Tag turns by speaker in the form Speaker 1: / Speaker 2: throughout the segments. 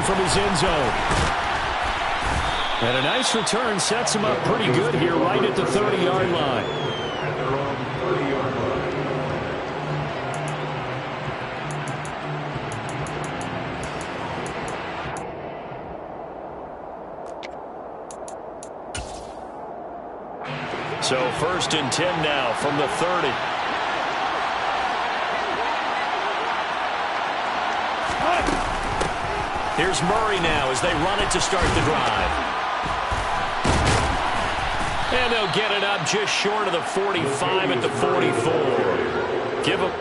Speaker 1: from his end zone. And a nice return sets him up pretty good here right at the 30-yard line. So 1st and 10 now from the 30. Here's Murray now as they run it to start the drive. And they'll get it up just short of the 45 at the 44. Give him.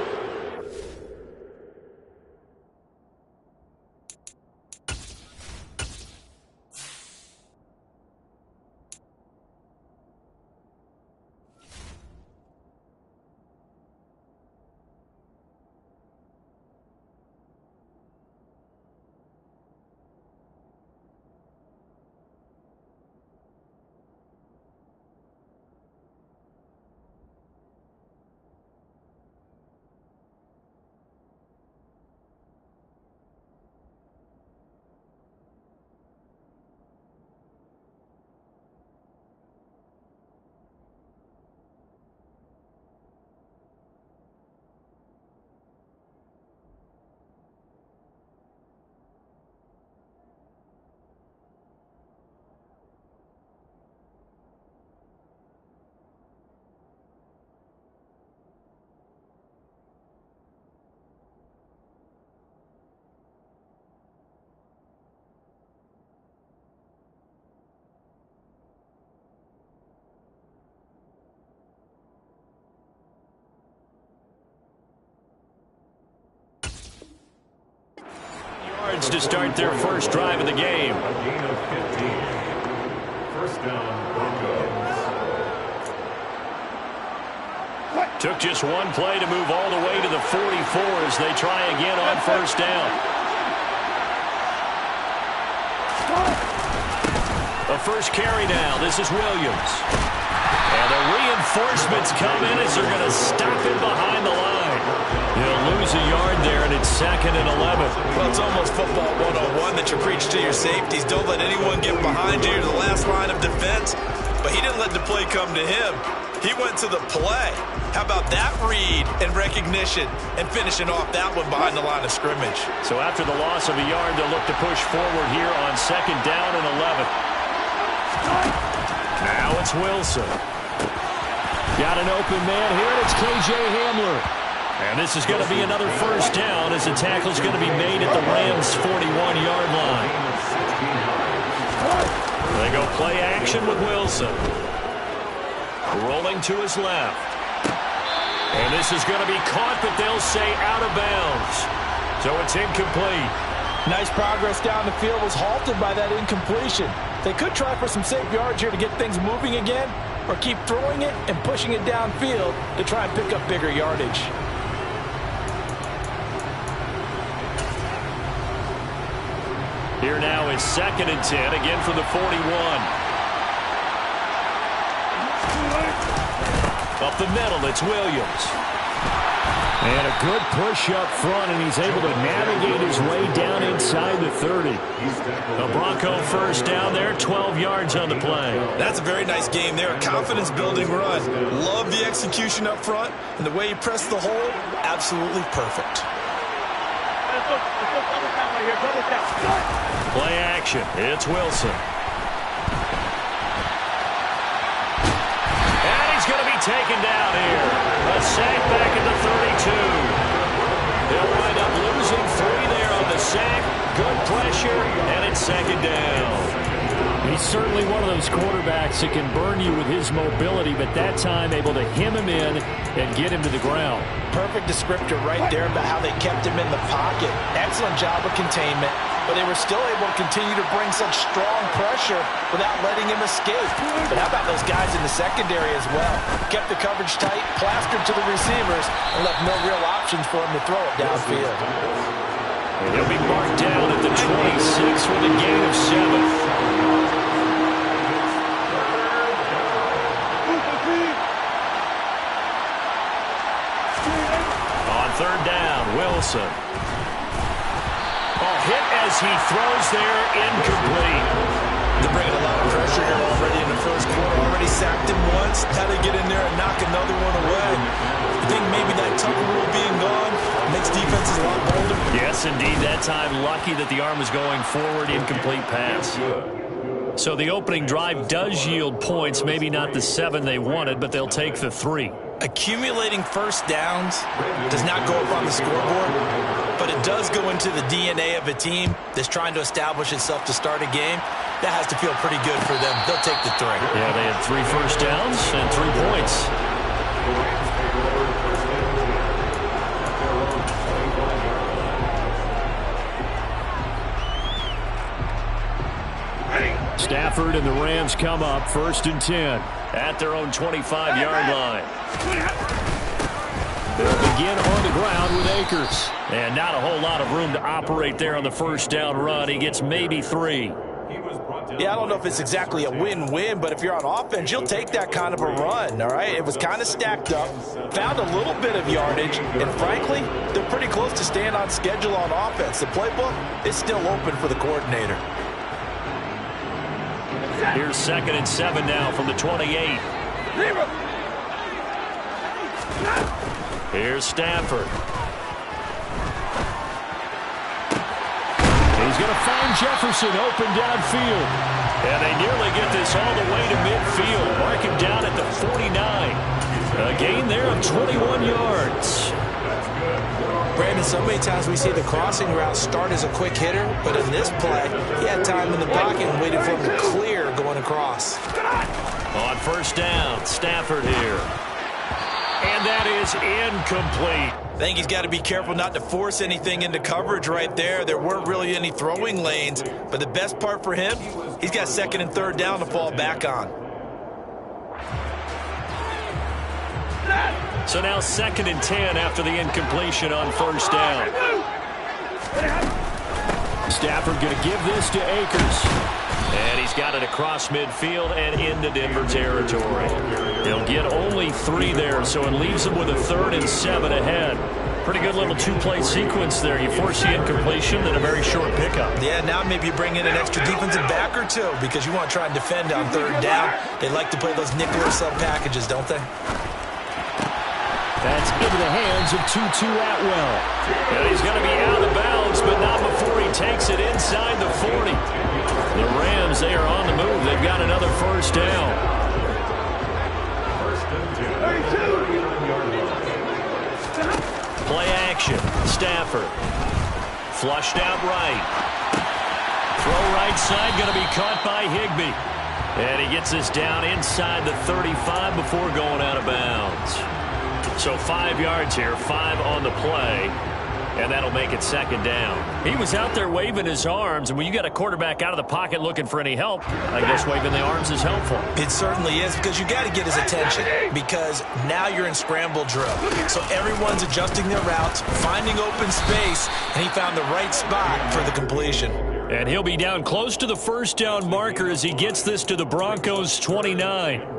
Speaker 1: To start their first drive of the game.
Speaker 2: A gain of 15. First down, Broncos.
Speaker 1: Took just one play to move all the way to the 44 as they try again on first down. The first carry now. This is Williams. And the reinforcements come in as they're going to stop him behind the line. He'll lose a yard there, and it's 2nd and 11.
Speaker 3: Well, it's almost football 101 that you preach to your safeties. Don't let anyone get behind you to the last line of defense. But he didn't let the play come to him. He went to the play. How about that read and recognition and finishing off that one behind the line of scrimmage?
Speaker 1: So after the loss of a yard, they'll look to push forward here on 2nd down and 11. Now it's Wilson. Got an open man here, and it's K.J. Hamler. And this is going to be another first down as the tackle's going to be made at the Rams' 41-yard line. They go play action with Wilson. Rolling to his left. And this is going to be caught, but they'll say out of bounds. So it's incomplete.
Speaker 4: Nice progress down the field was halted by that incompletion. They could try for some safe yards here to get things moving again, or keep throwing it and pushing it downfield to try and pick up bigger yardage.
Speaker 1: Here now is 2nd and 10, again from the 41. Up the middle, it's Williams. And a good push up front, and he's able to navigate his way down inside the 30. A Bronco first down there, 12 yards on the play.
Speaker 3: That's a very nice game there, a confidence-building run. Love the execution up front, and the way he pressed the hole, absolutely perfect.
Speaker 1: Play action, it's Wilson. And he's going to be taken down here. A sack back at the 32. They'll wind up losing 3 there on the sack. Good pressure, and it's 2nd down. He's certainly one of those quarterbacks that can burn you with his mobility, but that time able to hem him in and get him to the ground.
Speaker 4: Perfect descriptor right there about how they kept him in the pocket. Excellent job of containment, but they were still able to continue to bring such strong pressure without letting him escape. But how about those guys in the secondary as well? Kept the coverage tight, plastered to the receivers, and left no real options for him to throw it downfield.
Speaker 1: And he'll be marked down at the 26 with a gain of 7. On 3rd down, Wilson. Oh, hit as he throws there, incomplete.
Speaker 4: They're bringing a lot of pressure here already in the first quarter. Already sacked him once. How to get in there and knock another one away. I think maybe that Tucker rule being gone makes defenses a lot bolder.
Speaker 1: Yes, indeed. That time, lucky that the arm was going forward, incomplete pass. So the opening drive does yield points. Maybe not the 7 they wanted, but they'll take the 3.
Speaker 4: Accumulating first downs does not go up on the scoreboard, but it does go into the DNA of a team that's trying to establish itself to start a game. That has to feel pretty good for them. They'll take the 3.
Speaker 1: Yeah, they had 3 first downs and 3 points. Stafford and the Rams come up 1st and 10 at their own 25-yard line. They'll begin on the ground with Akers. And not a whole lot of room to operate there on the first down run. He gets maybe 3.
Speaker 4: Yeah, I don't know if it's exactly a win-win, but if you're on offense, you'll take that kind of a run, all right? It was kind of stacked up, found a little bit of yardage, and frankly, they're pretty close to staying on schedule on offense. The playbook is still open for the coordinator.
Speaker 1: Here's 2nd and 7 now from the 28. Here's Stafford. He's going to find Jefferson open downfield. And they nearly get this all the way to midfield. Mark him down at the 49. A gain there of 21 yards.
Speaker 4: Brandon, so many times we see the crossing route start as a quick hitter, but in this play, he had time in the pocket and waited for him to clear going across.
Speaker 1: On first down, Stafford here. And that is incomplete.
Speaker 4: I think he's got to be careful not to force anything into coverage right there. There weren't really any throwing lanes, but the best part for him, he's got 2nd and 3rd down to fall back on.
Speaker 1: So now 2nd and 10 after the incompletion on first down. Stafford going to give this to Akers. And he's got it across midfield and into Denver territory. He'll get only 3 there, so it leaves him with a 3rd and 7 ahead. Pretty good little 2-play sequence there. You force the incompletion, then a very short pickup.
Speaker 4: Yeah, now maybe you bring in an extra defensive back or 2 because you want to try and defend on 3rd down. They like to play those nickel or sub packages, don't they?
Speaker 1: That's into the hands of Tutu Atwell. And he's going to be out of bounds, but not before he takes it inside the 40. The Rams, they are on the move. They've got another first down. Play action. Stafford. Flushed out right. Throw right side, going to be caught by Higbee. And he gets this down inside the 35 before going out of bounds. So 5 yards here, 5 on the play, and that'll make it 2nd down. He was out there waving his arms, and when you got a quarterback out of the pocket looking for any help, I guess waving the arms is helpful.
Speaker 4: It certainly is, because you got to get his attention, because now you're in scramble drill. So everyone's adjusting their routes, finding open space, and he found the right spot for the completion.
Speaker 1: And he'll be down close to the first down marker as he gets this to the Broncos' 29.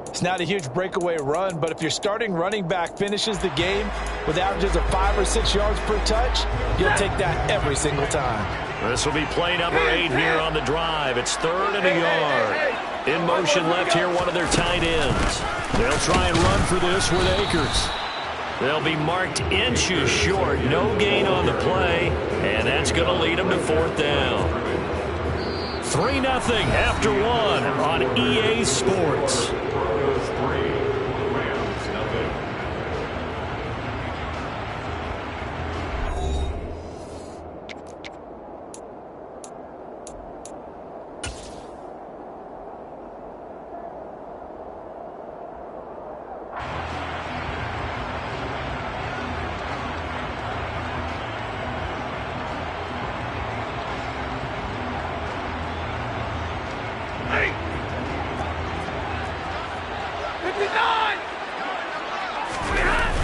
Speaker 4: It's not a huge breakaway run, but if your starting running back finishes the game with averages of 5 or 6 yards per touch, you'll take that every single time.
Speaker 1: This will be play number 8 here on the drive. It's 3rd and a yard. In motion left here, one of their tight ends. They'll try and run for this with Akers. They'll be marked inches short. No gain on the play, and that's going to lead them to 4th down. 3-0 after 1 on EA Sports.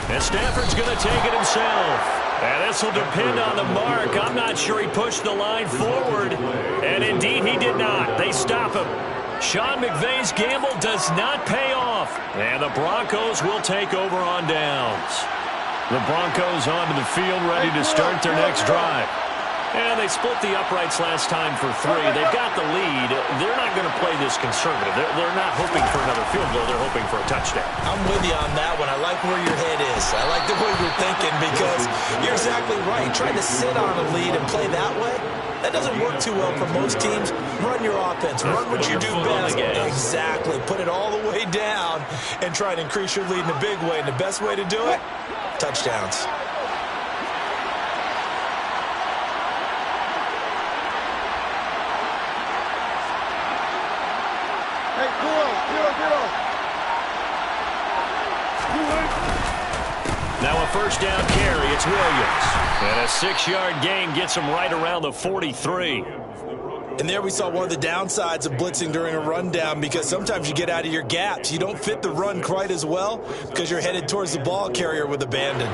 Speaker 1: And Stafford's going to take it himself. And this will depend on the mark. I'm not sure he pushed the line forward. And indeed, he did not. They stop him. Sean McVay's gamble does not pay off. And the Broncos will take over on downs. The Broncos onto the field, ready to start their next drive. And they split the uprights last time for 3. They've got the lead. They're not going to play this conservative. They're not hoping for another field goal. They're hoping for a touchdown.
Speaker 4: I'm with you on that one. I like where your head is. I like the way you're thinking because you're exactly right. Trying to sit on a lead and play that way, that doesn't work too well for most teams. Run your offense. Run what you do best. Exactly. Put it all the way down and try to increase your lead in a big way. And the best way to do it, touchdowns.
Speaker 1: Now a first down carry. It's Williams. And a 6-yard gain gets him right around the 43.
Speaker 4: And there we saw one of the downsides of blitzing during a rundown because sometimes you get out of your gaps. You don't fit the run quite as well because you're headed towards the ball carrier with abandon.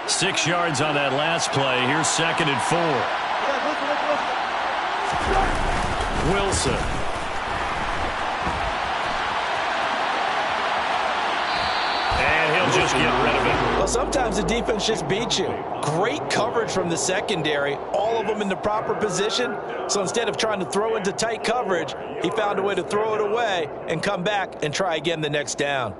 Speaker 1: Six yards on that last play. Here's 2nd and 4. Wilson. And he'll just get rid of it.
Speaker 4: Well, sometimes the defense just beats you. Great coverage from the secondary. All of them in the proper position. So instead of trying to throw into tight coverage, he found a way to throw it away and come back and try again the next down.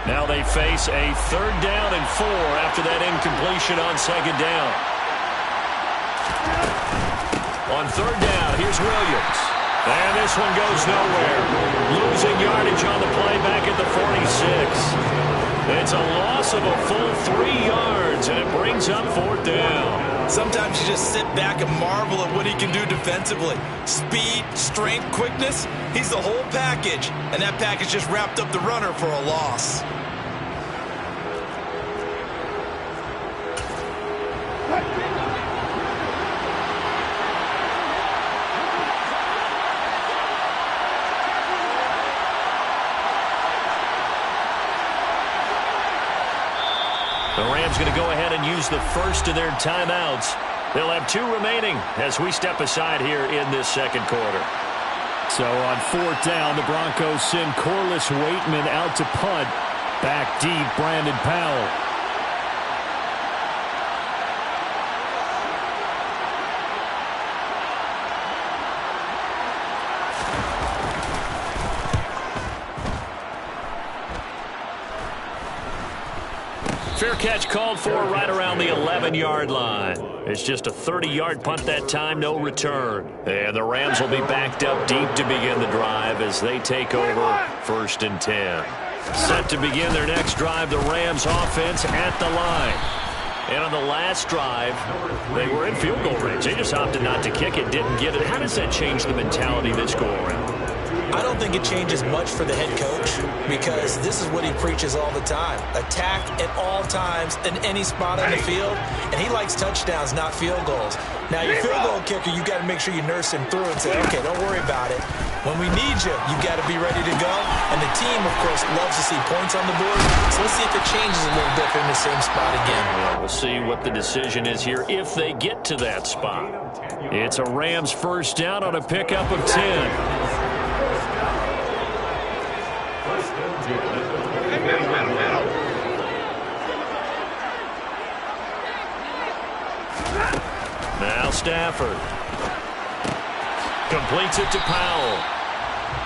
Speaker 1: Now they face a 3rd down and 4 after that incompletion on 2nd down. On 3rd down, here's Williams. And this one goes nowhere. Losing yardage on the play back at the 46. It's a loss of a full 3 yards, and it brings up 4th down.
Speaker 4: Sometimes you just sit back and marvel at what he can do defensively. Speed, strength, quickness, he's the whole package. And that package just wrapped up the runner for a loss.
Speaker 1: The Rams going to go ahead and use the first of their timeouts. They'll have 2 remaining as we step aside here in this 2nd quarter.
Speaker 5: So on 4th down, the Broncos send Corliss Waitman out to punt. Back deep, Brandon Powell.
Speaker 1: Fair catch called for right around the 11-yard line. It's just a 30-yard punt that time, no return. And the Rams will be backed up deep to begin the drive as they take over 1st and 10. Set to begin their next drive, the Rams offense at the line. And on the last drive, they were in field goal range. They just opted not to kick it, didn't get it. How does that change the mentality this go around?
Speaker 4: I don't think it changes much for the head coach because this is what he preaches all the time. Attack at all times in any spot on the field, and he likes touchdowns, not field goals. Now, your field goal kicker, you got to make sure you nurse him through and say, okay, don't worry about it. When we need you, you got to be ready to go. And the team, of course, loves to see points on the board. So let's see if it changes a little bit in the same spot again.
Speaker 1: Well, we'll see what the decision is here if they get to that spot. It's a Rams first down on a pickup of 10. Now Stafford completes it to Powell.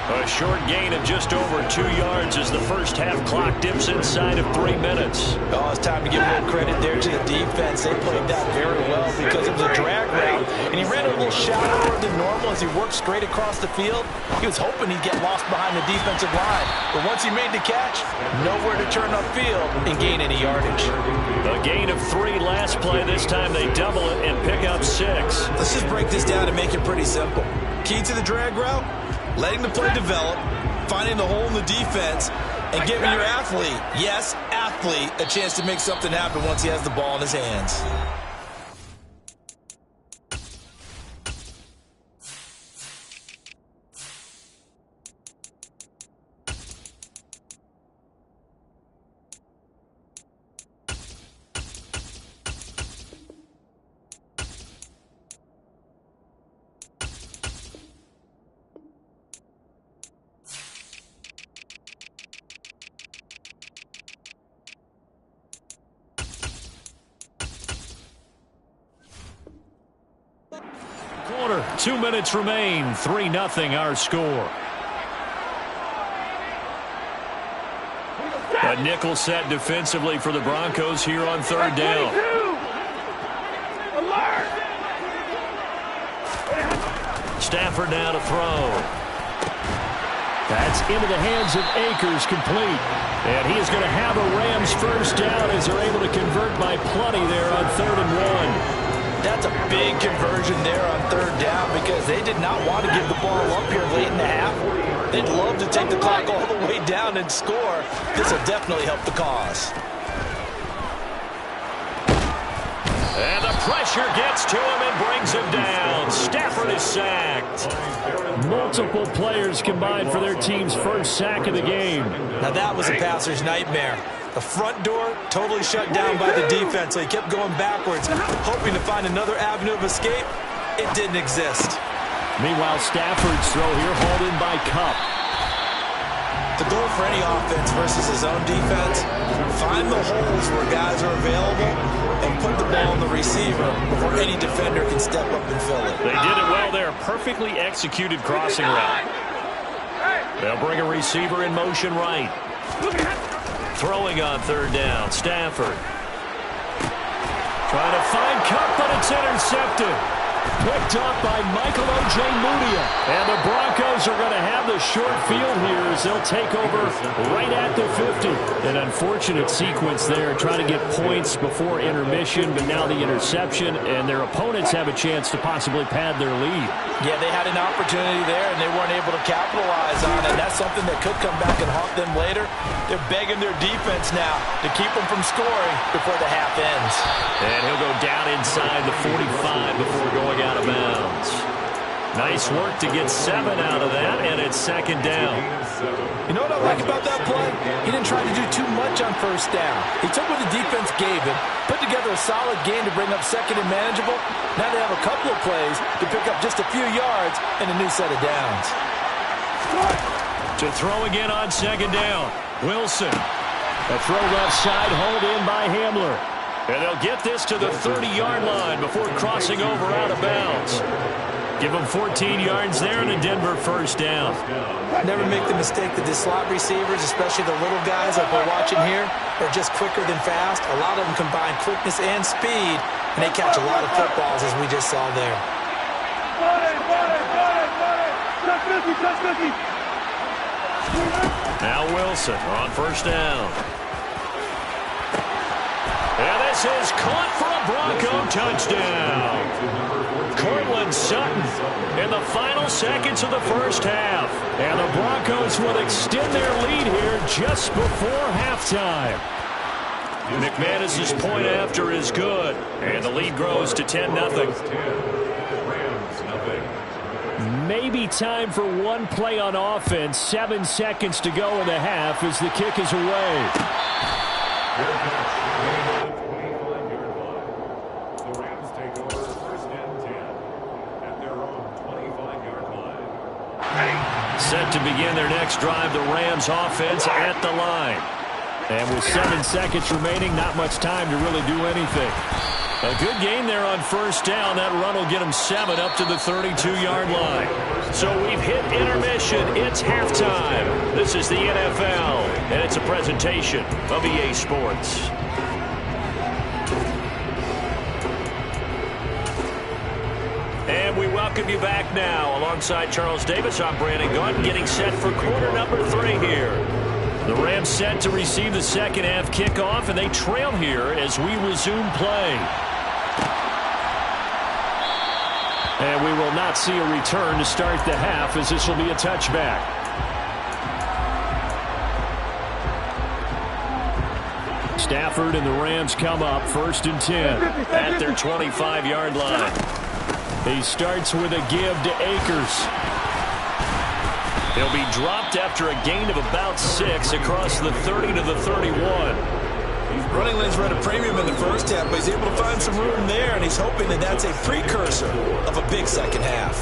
Speaker 1: A short gain of just over 2 yards as the first half clock dips inside of 3 minutes.
Speaker 4: Oh, it's time to give a little credit there to the defense. They played that very well because it was a drag route. And he ran a little shallower than normal as he worked straight across the field. He was hoping he'd get lost behind the defensive line. But once he made the catch, nowhere to turn upfield and gain any yardage.
Speaker 1: A gain of 3 last play. This time they double it and pick up 6.
Speaker 4: Let's just break this down and make it pretty simple. Key to the drag route? Letting the play develop, finding the hole in the defense, and giving your athlete, yes, athlete, a chance to make something happen once he has the ball in his hands.
Speaker 5: 2 minutes remain. 3-0 our score. A nickel set defensively for the Broncos here on third down. Stafford now to throw. That's into the hands of Akers, complete. And he is going to have a Rams first down as they're able to convert by plenty there on 3rd and 1.
Speaker 4: That's a big conversion there on third down because they did not want to give the ball up here late in the half. They'd love to take the clock all the way down and score. This will definitely help the cause.
Speaker 1: And the pressure gets to him and brings him down. Stafford is sacked.
Speaker 5: Multiple players combined for their team's first sack of the game.
Speaker 4: Now that was a passer's nightmare. The front door totally shut down by the defense, so he kept going backwards, hoping to find another avenue of escape. It didn't exist.
Speaker 5: Meanwhile, Stafford's throw here hauled in by Kupp.
Speaker 4: The goal for any offense versus his own defense, find the holes where guys are available and put the ball on the receiver before any defender can step up and fill it.
Speaker 5: They did it well there. Perfectly executed crossing route. They'll bring a receiver in motion right. Throwing on third down, Stafford. Trying to find Kupp, but it's intercepted. Picked up by Michael Ojemudia. And the Broncos are going to have the short field here as they'll take over right at the 50. An unfortunate sequence there, trying to get points before intermission, but now the interception, and their opponents have a chance to possibly pad their lead.
Speaker 4: Yeah, they had an opportunity there, and they weren't able to capitalize on it. That's something that could come back and haunt them later. They're begging their defense now to keep them from scoring before the half ends.
Speaker 5: And he'll go down inside the 45 before going out of bounds. Nice work to get 7 out of that, and it's second down.
Speaker 4: You know what I like about that play? He didn't try to do too much on first down. He took what the defense gave him, put together a solid game to bring up second and manageable. Now they have a couple of plays to pick up just a few yards and a new set of downs.
Speaker 5: To throw again on second down. Wilson. A throw left side, hauled in by Hamler. And they'll get this to the 30-yard line before crossing over out of bounds. Give them 14 yards there and a Denver first down.
Speaker 4: Never make the mistake that the slot receivers, especially the little guys like we're watching here, are just quicker than fast. A lot of them combine quickness and speed, and they catch a lot of footballs, as we just saw there.
Speaker 5: Now Wilson on first down.
Speaker 1: And this is caught for a Bronco touchdown. Cortland Sutton in the final seconds of the first half.
Speaker 5: And the Broncos will extend their lead here just before halftime.
Speaker 1: McManus's point after is good. And the lead grows to 10-0.
Speaker 5: Maybe time for one play on offense. 7 seconds to go in the half as the kick is away. Set to begin their next drive, the Rams offense at the line. And with 7 seconds remaining, not much time to really do anything. A good gain there on first down. That run will get them 7 up to the 32-yard line.
Speaker 1: So we've hit intermission. It's halftime. This is the NFL, and it's a presentation of EA Sports. And we welcome you back now. Alongside Charles Davis, I'm Brandon Gunn, getting set for quarter number 3 here.
Speaker 5: The Rams set to receive the second half kickoff, and they trail here as we resume play. And we will not see a return to start the half, as this will be a touchback. Stafford and the Rams come up 1st and 10 at their 25-yard line. He starts with a give to Akers. He'll be dropped after a gain of about 6 across the 30 to the 31.
Speaker 4: Running lanes were at a premium in the first half, but he's able to find some room there, and he's hoping that that's a precursor of a big second half.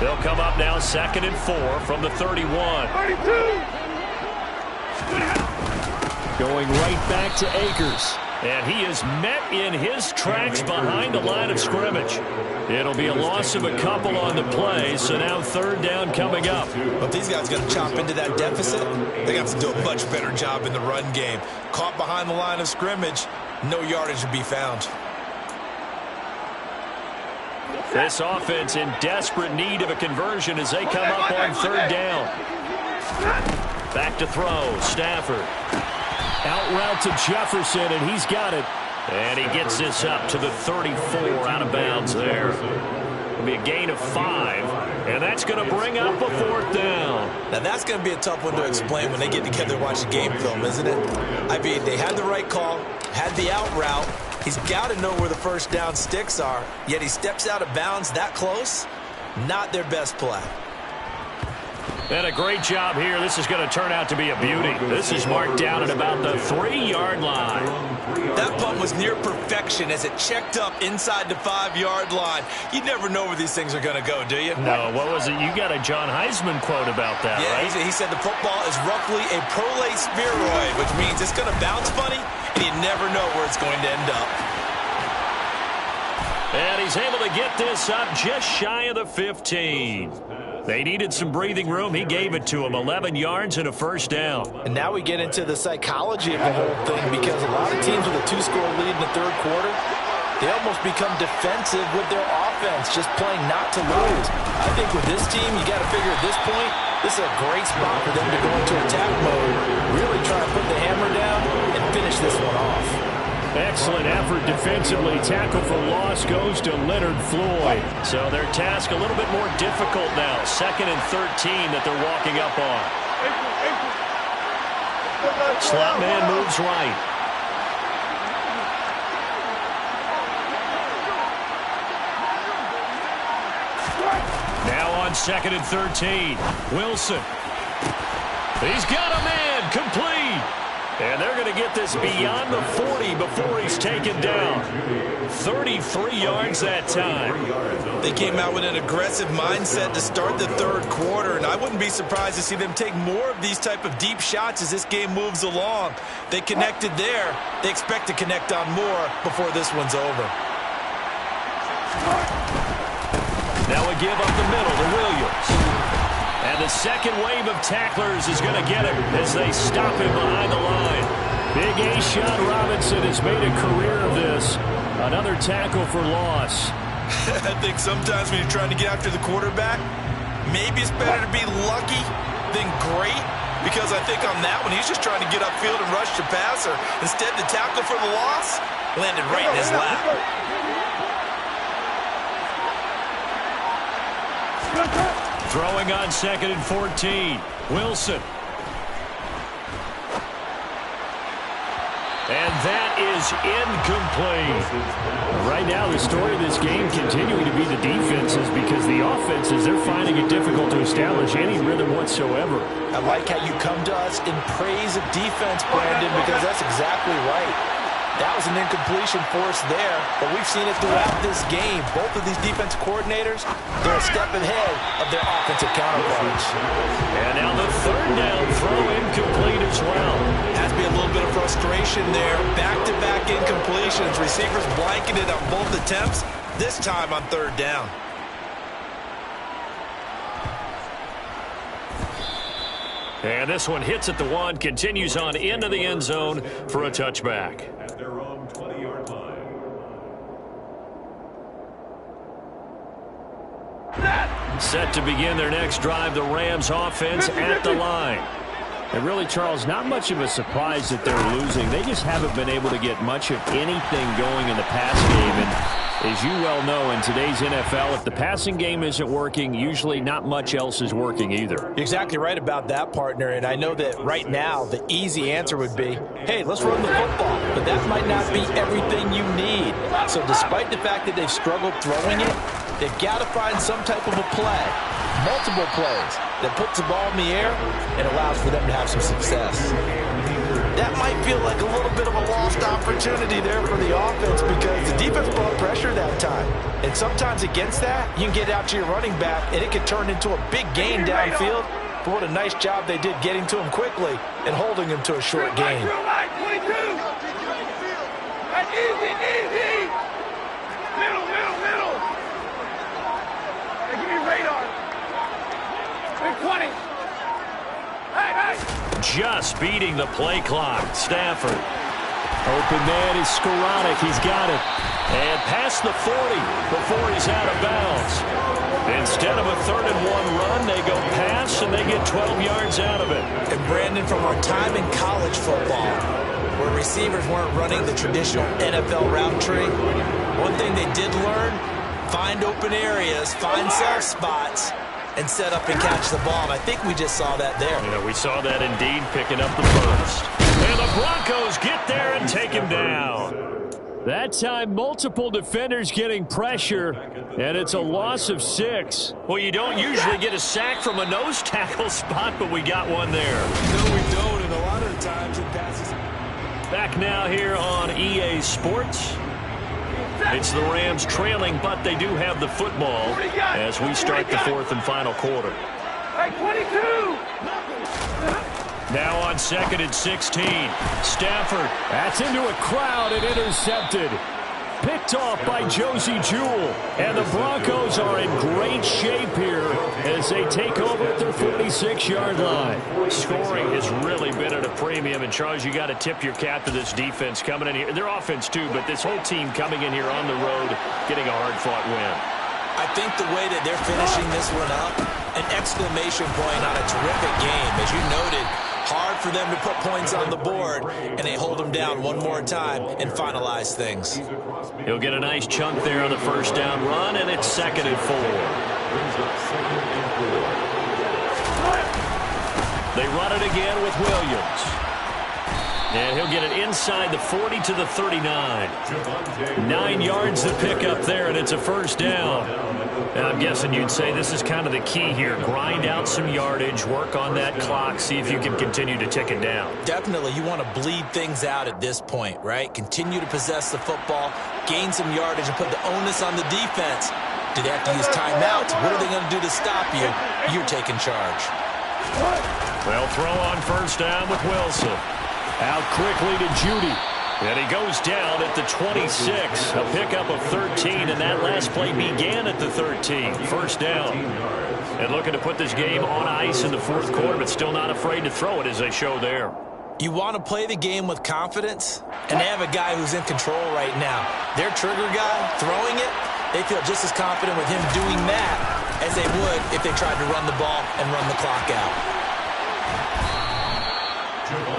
Speaker 5: They'll come up now 2nd and 4 from the 31.
Speaker 2: 32.
Speaker 5: Going right back to Akers. And he is met in his tracks behind the line of scrimmage. It'll be a loss of a couple on the play, so now third down coming up.
Speaker 3: But if these guys are going to chop into that deficit, they have to do a much better job in the run game. Caught behind the line of scrimmage, no yardage to be found.
Speaker 5: This offense in desperate need of a conversion as they come up on third down. Back to throw, Stafford. Out route to Jefferson, and he's got it. And he gets this up to the 34 out of bounds there. It'll be a gain of 5, and that's going to bring up a fourth down.
Speaker 3: Now, that's going to be a tough one to explain when they get together and watch the game film, isn't it? I mean, they had the right call, had the out route. He's got to know where the first down sticks are, yet he steps out of bounds that close. Not their best play.
Speaker 5: And a great job here. This is going to turn out to be a beauty. This is marked down at about the 3-yard line.
Speaker 3: That punt was near perfection as it checked up inside the 5-yard line. You never know where these things are going to go, do you?
Speaker 5: No, what was it? You got a John Heisman quote about that,
Speaker 3: yeah,
Speaker 5: right?
Speaker 3: He said the football is roughly a prolate spheroid, which means it's going to bounce funny, and you never know where it's going to end up.
Speaker 5: And he's able to get this up just shy of the 15. They needed some breathing room. He gave it to him. 11 yards and a first down.
Speaker 4: And now we get into the psychology of the whole thing, because a lot of teams with a 2-score lead in the third quarter, they almost become defensive with their offense, just playing not to lose. I think with this team, you got to figure at this point, this is a great spot for them to go into attack mode, really try to put the hammer down and finish this one off.
Speaker 5: Excellent effort defensively. Tackle for loss goes to Leonard Floyd. So their task a little bit more difficult now. 2nd and 13 that they're walking up on. Slot man moves right. Now on 2nd and 13. Wilson. He's got a man. Complete. And they're going to get this beyond the 40 before he's taken down. 33 yards that time.
Speaker 3: They came out with an aggressive mindset to start the third quarter, and I wouldn't be surprised to see them take more of these type of deep shots as this game moves along. They connected there. They expect to connect on more before this one's over.
Speaker 5: Now a give up the middle to Williams. And the second wave of tacklers is going to get him as they stop him behind the line. Big A-Shot Robinson has made a career of this. Another tackle for loss.
Speaker 3: I think sometimes when you're trying to get after the quarterback, maybe it's better to be lucky than great, because I think on that one, he's just trying to get upfield and rush the passer. Instead, the tackle for the loss landed right in his lap.
Speaker 5: Throwing on 2nd and 14. Wilson. And that is incomplete. Right now, the story of this game continuing to be the defenses, because the offenses, they're finding it difficult to establish any rhythm whatsoever.
Speaker 4: I like how you come to us in praise of defense, Brandon, because that's exactly right. That was an incompletion for us there, but we've seen it throughout this game. Both of these defense coordinators, they're a step ahead of their offensive counterparts.
Speaker 5: And now the third down throw incomplete as well.
Speaker 3: Has to be a little bit of frustration there. Back-to-back incompletions. Receivers blanketed on both attempts, this time on third down.
Speaker 5: And this one hits at the 1, continues on into the end zone for a touchback.
Speaker 2: At their own 20-yard line.
Speaker 5: Set to begin their next drive, the Rams offense at the line. And really, Charles, not much of a surprise that they're losing. They just haven't been able to get much of anything going in the pass game. And as you well know, in today's NFL, if the passing game isn't working, usually not much else is working either.
Speaker 4: You're exactly right about that, partner. And I know that right now the easy answer would be, hey, let's run the football. But that might not be everything you need. So despite the fact that they've struggled throwing it, they've got to find some type of a play, multiple plays, that puts the ball in the air and allows for them to have some success. That might feel like a little bit of a lost opportunity there for the offense, because the defense brought pressure that time. And sometimes against that, you can get out to your running back, and it can turn into a big gain downfield. But what a nice job they did getting to him quickly and holding him to a short gain.
Speaker 6: Easy, easy. Middle. Hey, give me radar. Big 20. Hey.
Speaker 5: Just beating the play clock. Stafford. Open man is Skoranek. He's got it. And past the 40 before he's out of bounds. Instead of a 3rd-and-1 run, they go pass, and they get 12 yards out of it.
Speaker 4: And, Brandon, from our time in college football, where receivers weren't running the traditional NFL route tree, one thing they did learn, find open areas, find soft spots, and set up and catch the ball. And I think we just saw that there.
Speaker 5: Yeah, we saw that indeed, picking up the first. And the Broncos get there and take him down. That time, multiple defenders getting pressure, and it's a loss of 6. Well, you don't usually get a sack from a nose tackle spot, but we got one there.
Speaker 3: No, we don't, and a lot of the times it passes.
Speaker 5: Back now here on EA Sports. It's the Rams trailing, but they do have the football as we start the 4th and final quarter.
Speaker 6: Hey, 22.
Speaker 5: Now on 2nd and 16. Stafford. That's into a crowd and intercepted. Picked off by Josie Jewell. And the Broncos are in great shape here as they take over at their 46-yard line. Scoring has really been at a premium. And, Charles, you got to tip your cap to this defense coming in here. Their offense, too, but this whole team coming in here on the road, getting a hard-fought win.
Speaker 4: I think the way that they're finishing this one up, an exclamation point on a terrific game. As you noted, hard for them to put points on the board, and they hold them down one more time and finalize things.
Speaker 5: He'll get a nice chunk there on the first down run, and it's 2nd and 4. They run it again with Williams. And he'll get it inside the 40 to the 39. 9 yards to pick up there, and it's a first down. And I'm guessing you'd say this is kind of the key here. Grind out some yardage, work on that clock, see if you can continue to tick it down.
Speaker 4: Definitely, you want to bleed things out at this point, right? Continue to possess the football, gain some yardage, and put the onus on the defense. Do they have to use timeouts? What are they going to do to stop you? You're taking charge.
Speaker 5: They'll throw on first down with Wilson. Out quickly to Judy. And he goes down at the 26. A pickup of 13, and that last play began at the 13. First down. And looking to put this game on ice in the 4th quarter, but still not afraid to throw it as they show there.
Speaker 4: You want to play the game with confidence, and they have a guy who's in control right now. Their trigger guy, throwing it, they feel just as confident with him doing that as they would if they tried to run the ball and run the clock out.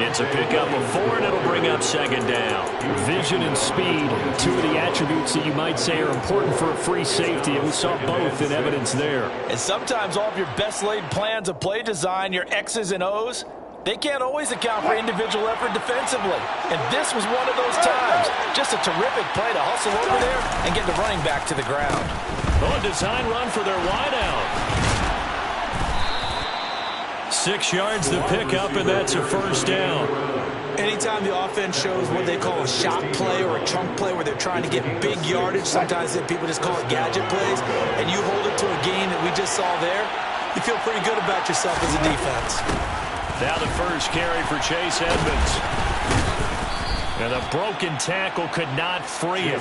Speaker 5: It's a pickup of 4, and it'll bring up 2nd down. Vision and speed, 2 of the attributes that you might say are important for a free safety, and we saw both in evidence there.
Speaker 4: And sometimes all of your best laid plans of play design, your X's and O's, they can't always account for individual effort defensively. And this was one of those times. Just a terrific play to hustle over there and get the running back to the ground.
Speaker 5: Oh, a design run for their wideout. 6 yards to pick up, and that's a first down.
Speaker 4: Anytime the offense shows what they call a shot play or a chunk play where they're trying to get big yardage, sometimes people just call it gadget plays, and you hold it to a game that we just saw there, you feel pretty good about yourself as a defense.
Speaker 5: Now the first carry for Chase Edmonds. And a broken tackle could not free him.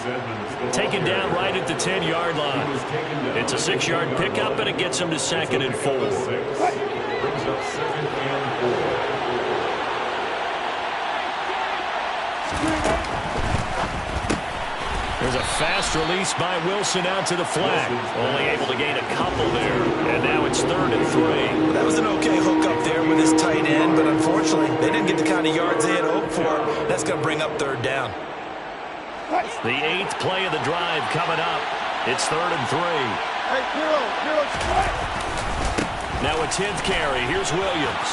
Speaker 5: Taken down right at the 10-yard line. It's a 6-yard pickup, and it gets him to 2nd and 4. There's a fast release by Wilson out to the flat. Only able to gain a couple there. And now it's 3rd and 3.
Speaker 4: Well, that was an okay hook up there with his tight end, but unfortunately, they didn't get the kind of yards they had hoped for. That's going to bring up 3rd down.
Speaker 5: The 8th play of the drive coming up. It's 3rd and 3.
Speaker 6: Hey, zero.
Speaker 5: Now a 10th carry. Here's Williams.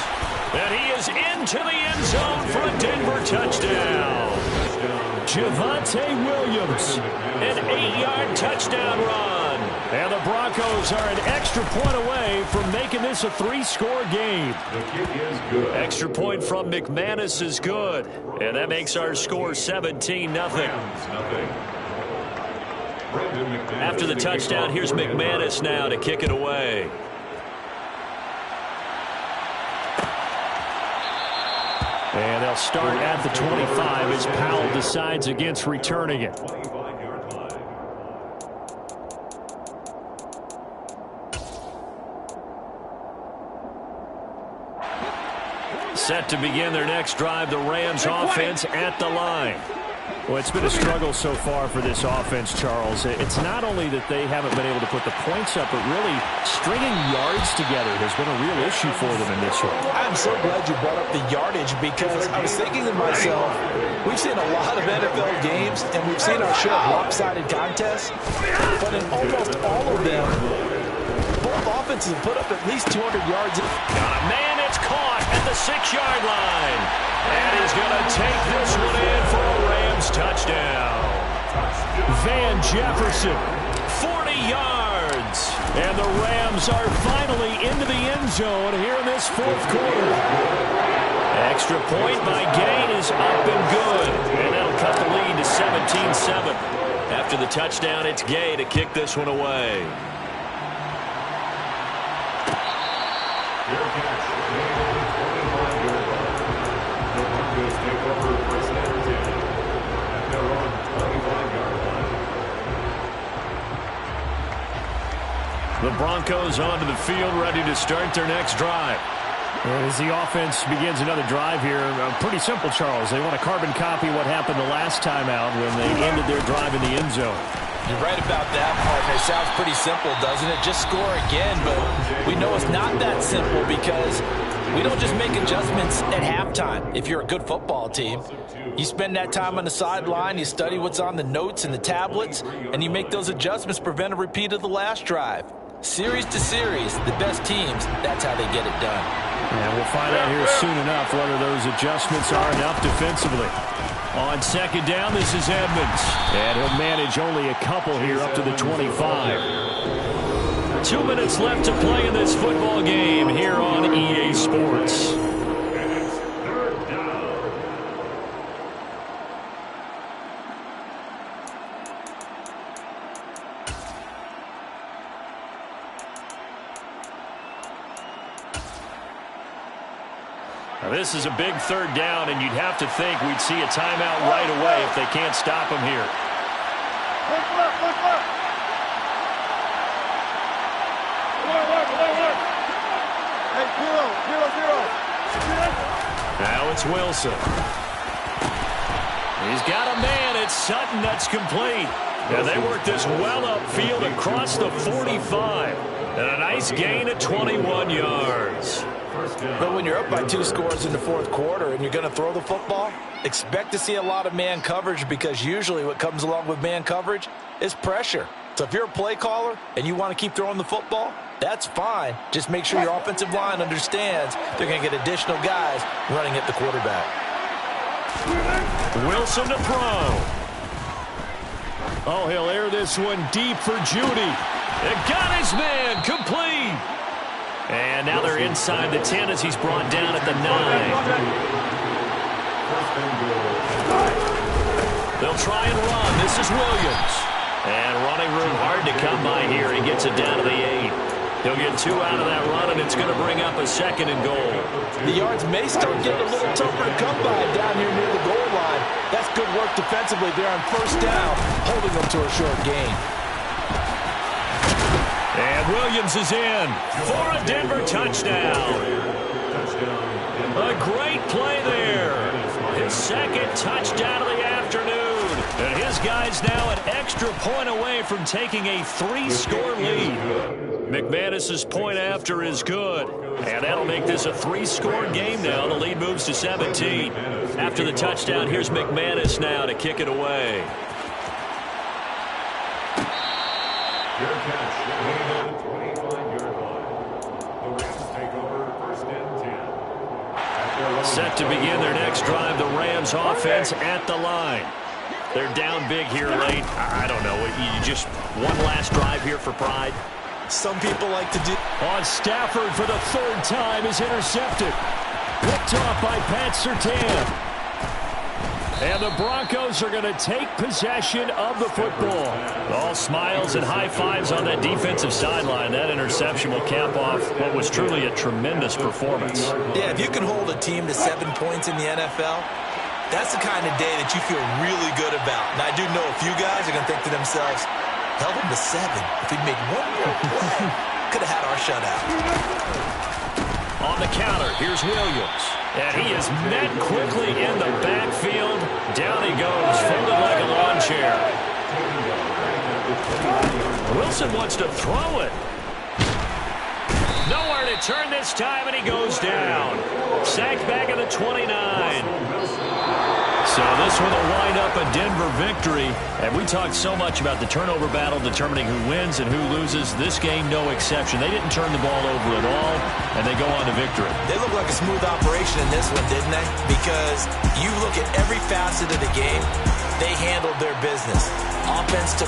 Speaker 5: And he is into the end zone for a Denver touchdown. Javonte Williams, an 8-yard touchdown run. And the Broncos are an extra point away from making this a 3-score game. Extra point from McManus is good. And that makes our score 17-0. After the touchdown, here's McManus now to kick it away. And they'll start at the 25 as Powell decides against returning it. Set to begin their next drive, the Rams offense at the line. Well, it's been a struggle so far for this offense, Charles. It's not only that they haven't been able to put the points up, but really stringing yards together has been a real issue for them in this one.
Speaker 4: I'm so glad you brought up the yardage because I was thinking to myself, we've seen a lot of NFL games and we've seen our share of lopsided contests, but in almost all of them, both offenses have put up at least 200 yards.
Speaker 5: Got a man, it's caught at the 6-yard line. And he's going to take this one in for a Rams touchdown. Van Jefferson, 40 yards. And the Rams are finally into the end zone here in this fourth quarter. Extra point by Gain is up and good. And that'll cut the lead to 17-7. After the touchdown, it's Gay to kick this one away. The Broncos onto the field, ready to start their next drive. As the offense begins another drive here, pretty simple, Charles. They want to carbon copy what happened the last time out when they ended their drive in the end zone.
Speaker 4: You're right about that, partner. It sounds pretty simple, doesn't it? Just score again, but we know it's not that simple because we don't just make adjustments at halftime. If you're a good football team, you spend that time on the sideline, you study what's on the notes and the tablets, and you make those adjustments, prevent a repeat of the last drive. Series to series, the best teams, that's how they get it done.
Speaker 5: And we'll find out here soon enough whether those adjustments are enough defensively. On second down, this is Edmonds. And he'll manage only a couple here up to the 25. 2 minutes left to play in this football game here on EA Sports. Now, this is a big third down, and you'd have to think we'd see a timeout right away if they can't stop him here.
Speaker 6: Look left, look left. Hey, 0-0-0.
Speaker 5: Now it's Wilson. He's got a man. It's Sutton that's complete. And they work this well upfield across the 45. And a nice gain at 21 yards.
Speaker 4: But when you're up by 2 scores in the fourth quarter and you're going to throw the football, expect to see a lot of man coverage because usually what comes along with man coverage is pressure. So if you're a play caller and you want to keep throwing the football, that's fine. Just make sure your offensive line understands they're going to get additional guys running at the quarterback.
Speaker 5: Wilson to throw. Oh, he'll air this one deep for Judy. It got his man complete. And now they're inside the 10 as he's brought down at the 9. They'll try and run. This is Williams. And running room hard to come by here. He gets it down to the 8. He'll get 2 out of that run, and it's going to bring up a 2nd and goal.
Speaker 4: The yards may start getting a little tougher to come by down here near the goal line. That's good work defensively there on first down, holding them to a short gain.
Speaker 5: And Williams is in for a Denver touchdown. A great play there. His 2nd touchdown of the afternoon. And his guy's now an extra point away from taking a 3-score lead. McManus's point after is good. And that'll make this a 3-score game now. The lead moves to 17. After the touchdown, here's McManus now to kick it away. Set to begin their next drive, the Rams offense at the line. They're down big here late. I don't know. You just one last drive here for pride.
Speaker 4: Some people like to do.
Speaker 5: On Stafford for the 3rd time is intercepted. Picked off by Pat Surtain. And the Broncos are going to take possession of the football. All smiles and high fives on that defensive sideline. That interception will cap off what was truly a tremendous performance.
Speaker 3: Yeah, if you can hold a team to 7 points in the NFL, that's the kind of day that you feel really good about. And I do know a few guys are going to think to themselves, held him to 7. If he'd made one more play, could have had our shutout.
Speaker 5: On the counter, here's Williams. And he is met quickly in the backfield. Down he goes, folded like a lawn chair. Wilson wants to throw it. Nowhere to turn this time, and he goes down. Sacked back at the 29. So this one will wind up a Denver victory. And we talked so much about the turnover battle determining who wins and who loses. This game, no exception. They didn't turn the ball over at all, and they go on to victory.
Speaker 3: They look like a smooth operation in this one, didn't they? Because you look at every facet of the game, they handled their business. Offense to